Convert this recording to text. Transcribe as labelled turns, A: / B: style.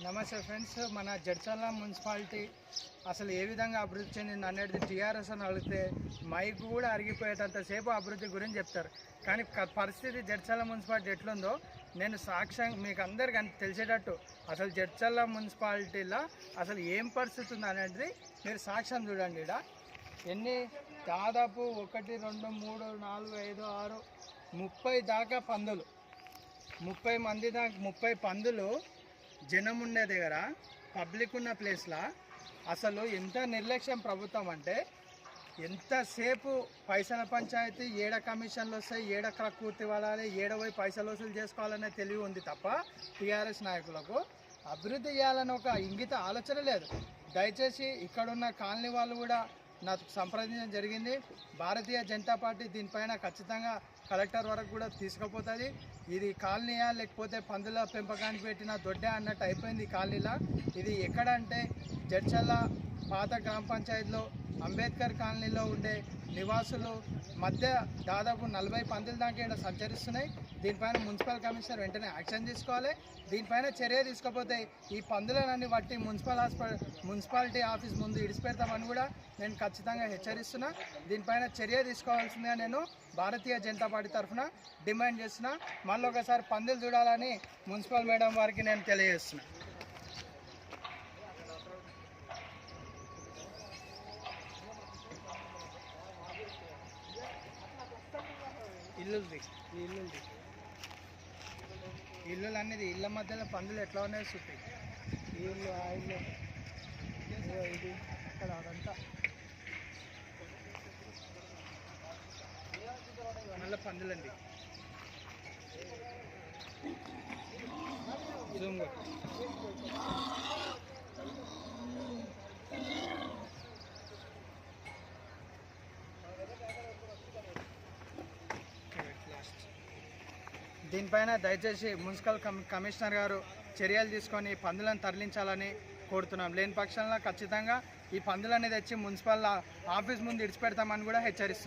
A: నమస్తే ఫ్రెండ్స్. మన జడ్చర్ల మున్సిపాలిటీ అసలు ఏ విధంగా అభివృద్ధి చెందింది అనేది టీఆర్ఎస్ అని అడిగితే మైకు కూడా అరిగిపోయేటంతసేపు అభివృద్ధి గురించి చెప్తారు. కానీ పరిస్థితి జడ్చర్ల మున్సిపాలిటీ ఎట్లుందో నేను సాక్ష్యం మీకు అందరికీ తెలిసేటట్టు అసలు జడ్చర్ల మున్సిపాలిటీలో అసలు ఏం పరిస్థితి ఉంది అనేది మీరు సాక్ష్యం చూడండి. ఇక్కడ ఎన్ని దాదాపు 1 2 3 4 5 6 30 దాకా పందులు, 30 మంది దాకా 30 పందులు జనం ఉండే దగ్గర పబ్లిక్ ఉన్న ప్లేస్లో అసలు ఎంత నిర్లక్ష్యం ప్రభుత్వం అంటే ఎంతసేపు పైసల పంచాయతీ ఏడ కమిషన్లు వస్తాయి, ఏడ క్రకూర్తి వాడాలి, ఏడవై పైసలు వసూలు చేసుకోవాలనే తెలివి ఉంది తప్ప టీఆర్ఎస్ నాయకులకు అభివృద్ధి చేయాలని ఒక ఇంగిత ఆలోచన లేదు. దయచేసి ఇక్కడున్న కాలనీ వాళ్ళు కూడా నాకు సంప్రదించడం జరిగింది. భారతీయ జనతా పార్టీ దీనిపైన ఖచ్చితంగా కలెక్టర్ వరకు కూడా తీసుకుపోతుంది. ఇది కాలనీయా లేకపోతే పందుల పెంపకానికి పెట్టిన దొడ్డే అన్నట్టు అయిపోయింది ఈ కాలనీలా. ఇది ఎక్కడంటే జడ్చర్ల పాత గ్రామ పంచాయతీలో అంబేద్కర్ కాలనీలో ఉండే నివాసులు మధ్య దాదాపు 40 పందుల దాకా ఇక్కడ సంచరిస్తున్నాయి. దీనిపైన మున్సిపల్ కమిషనర్ వెంటనే యాక్షన్ తీసుకోవాలి. దీనిపైన చర్య తీసుకోకపోతే ఈ పందులనన్నీ బట్టి మున్సిపాలిటీ ఆఫీస్ ముందు ఇడిచిపెడతామని కూడా నేను ఖచ్చితంగా హెచ్చరిస్తున్నా. దీనిపైన చర్య తీసుకోవాల్సిందిగా నేను భారతీయ జనతా పార్టీ తరఫున డిమాండ్ చేస్తున్నా. మళ్ళీ ఒకసారి పందులు చూడాలని మున్సిపల్ మేడం వారికి నేను తెలియజేస్తున్నా. ఇల్లు అనేది ఇళ్ళ మధ్యలో పందులు ఎట్లా ఉన్నాయి చూపి. ఇల్లు ఆ ఇల్లు ఇది అక్కడ అదంతా మళ్ళీ పందులండి. జూమ్ దీనిపైన దయచేసి మున్సిపల్ కమిషనర్ గారు చర్యలు తీసుకొని పందులను తరలించాలని కోరుతున్నాం. లేని పక్షంలో ఖచ్చితంగా ఈ పందులని తెచ్చి మున్సిపల్ ఆఫీస్ ముందు ఇడిచిపెడతామని కూడా హెచ్చరిస్తున్నాం.